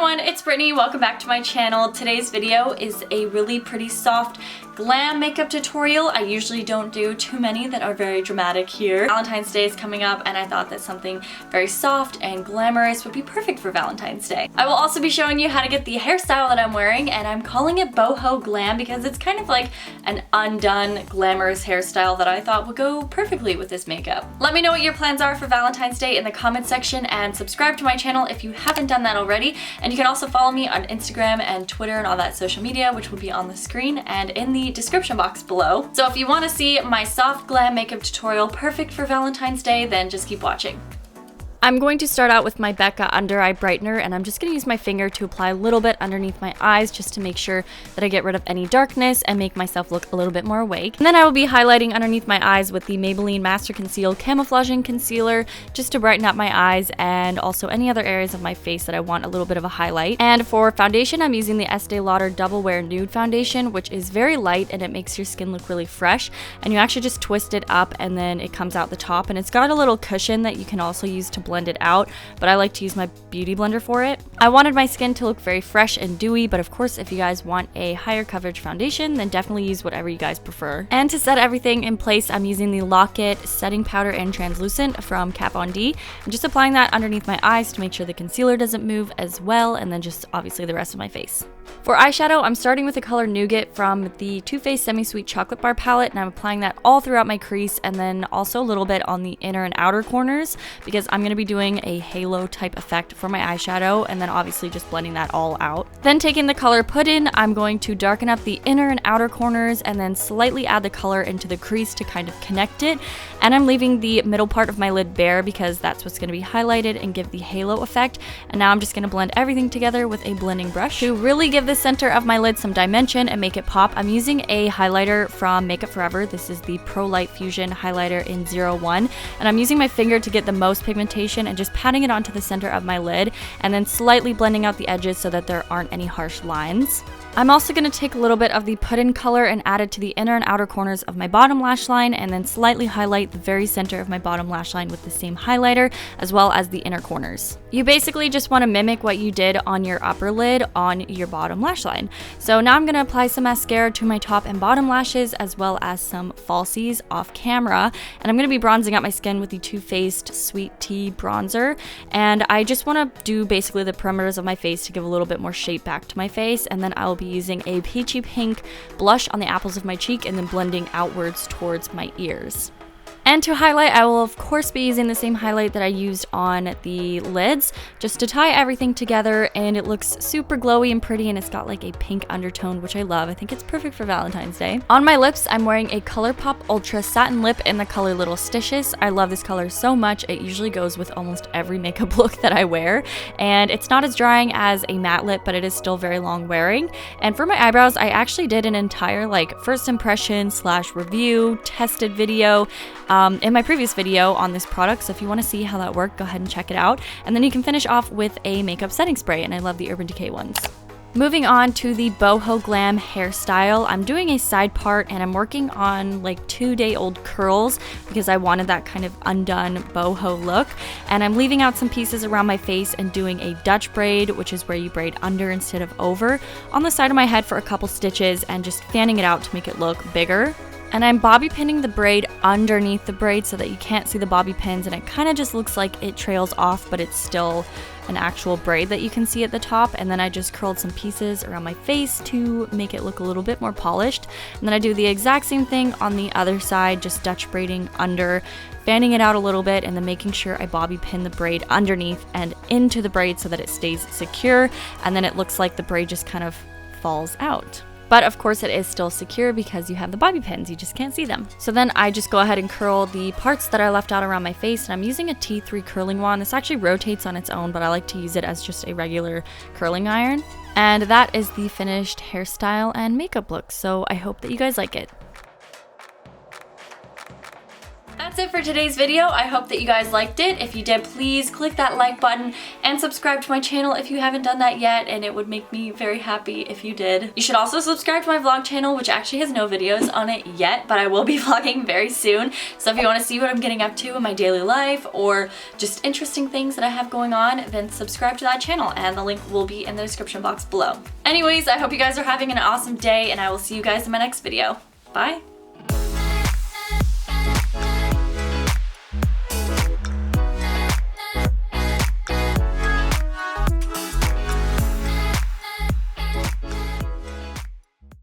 everyone, it's Brittany. Welcome back to my channel. Today's video is a really pretty soft glam makeup tutorial. I usually don't do too many that are very dramatic here. Valentine's Day is coming up and I thought that something very soft and glamorous would be perfect for Valentine's Day. I will also be showing you how to get the hairstyle that I'm wearing, and I'm calling it boho glam because it's kind of like an undone glamorous hairstyle that I thought would go perfectly with this makeup. Let me know what your plans are for Valentine's Day in the comment section and subscribe to my channel if you haven't done that already. And you can also follow me on Instagram and Twitter and all that social media, which will be on the screen and in the description box below. So if you want to see my soft glam makeup tutorial perfect for Valentine's Day, then just keep watching. I'm going to start out with my Becca Under Eye Brightener, and I'm just going to use my finger to apply a little bit underneath my eyes just to make sure that I get rid of any darkness and make myself look a little bit more awake. And then I will be highlighting underneath my eyes with the Maybelline Master Conceal Camouflaging Concealer just to brighten up my eyes and also any other areas of my face that I want a little bit of a highlight. And for foundation, I'm using the Estee Lauder Double Wear Nude Foundation, which is very light and it makes your skin look really fresh. And you actually just twist it up and then it comes out the top, and it's got a little cushion that you can also use to blend it out, but I like to use my beauty blender for it. I wanted my skin to look very fresh and dewy, but of course if you guys want a higher coverage foundation, then definitely use whatever you guys prefer. And to set everything in place, I'm using the LOFTEK Setting Powder in Translucent from Kat Von D. I'm just applying that underneath my eyes to make sure the concealer doesn't move as well, and then just obviously the rest of my face. For eyeshadow, I'm starting with the color Nougat from the Too Faced Semi-Sweet Chocolate Bar palette, and I'm applying that all throughout my crease and then also a little bit on the inner and outer corners because I'm going to be doing a halo type effect for my eyeshadow, and then obviously just blending that all out. Then taking the color Puddin', I'm going to darken up the inner and outer corners and then slightly add the color into the crease to kind of connect it. And I'm leaving the middle part of my lid bare because that's what's going to be highlighted and give the halo effect. And now I'm just going to blend everything together with a blending brush to really give the center of my lid some dimension and make it pop. I'm using a highlighter from Makeup Forever. This is the Pro Light Fusion highlighter in 01, and I'm using my finger to get the most pigmentation and just patting it onto the center of my lid and then slightly blending out the edges so that there aren't any harsh lines. I'm also going to take a little bit of the Puddin' color and add it to the inner and outer corners of my bottom lash line, and then slightly highlight the very center of my bottom lash line with the same highlighter, as well as the inner corners. You basically just want to mimic what you did on your upper lid on your bottom lash line. So now I'm going to apply some mascara to my top and bottom lashes, as well as some falsies off camera, and I'm going to be bronzing out my skin with the Too Faced Sweet Tea Bronzer, and I just want to do basically the perimeters of my face to give a little bit more shape back to my face, and then I'll be using a peachy pink blush on the apples of my cheek and then blending outwards towards my ears. And to highlight, I will of course be using the same highlight that I used on the lids just to tie everything together, and it looks super glowy and pretty, and it's got like a pink undertone, which I love. I think it's perfect for Valentine's Day. On my lips, I'm wearing a ColourPop Ultra Satin Lip in the color Little Stitches. I love this color so much. It usually goes with almost every makeup look that I wear, and it's not as drying as a matte lip, but it is still very long wearing. And for my eyebrows, I actually did an entire like first impression / review tested video in my previous video on this product, so if you want to see how that worked, go ahead and check it out. And then you can finish off with a makeup setting spray, and I love the Urban Decay ones. Moving on to the boho glam hairstyle, I'm doing a side part and I'm working on like 2-day-old curls because I wanted that kind of undone boho look, and I'm leaving out some pieces around my face and doing a Dutch braid, which is where you braid under instead of over, on the side of my head for a couple stitches and just fanning it out to make it look bigger. And I'm bobby pinning the braid underneath the braid so that you can't see the bobby pins, and it kind of just looks like it trails off, but it's still an actual braid that you can see at the top. And then I just curled some pieces around my face to make it look a little bit more polished. And then I do the exact same thing on the other side, just Dutch braiding under, fanning it out a little bit, and then making sure I bobby pin the braid underneath and into the braid so that it stays secure, and then it looks like the braid just kind of falls out. But of course it is still secure because you have the bobby pins, you just can't see them. So then I just go ahead and curl the parts that I left out around my face, and I'm using a T3 curling wand. This actually rotates on its own, but I like to use it as just a regular curling iron. And that is the finished hairstyle and makeup look, so I hope that you guys like it. that's it for today's video. I hope that you guys liked it. If you did, please click that like button and subscribe to my channel if you haven't done that yet, and it would make me very happy if you did. You should also subscribe to my vlog channel, which actually has no videos on it yet, but I will be vlogging very soon. So if you want to see what I'm getting up to in my daily life or just interesting things that I have going on, then subscribe to that channel, and the link will be in the description box below. Anyways, I hope you guys are having an awesome day, and I will see you guys in my next video. Bye!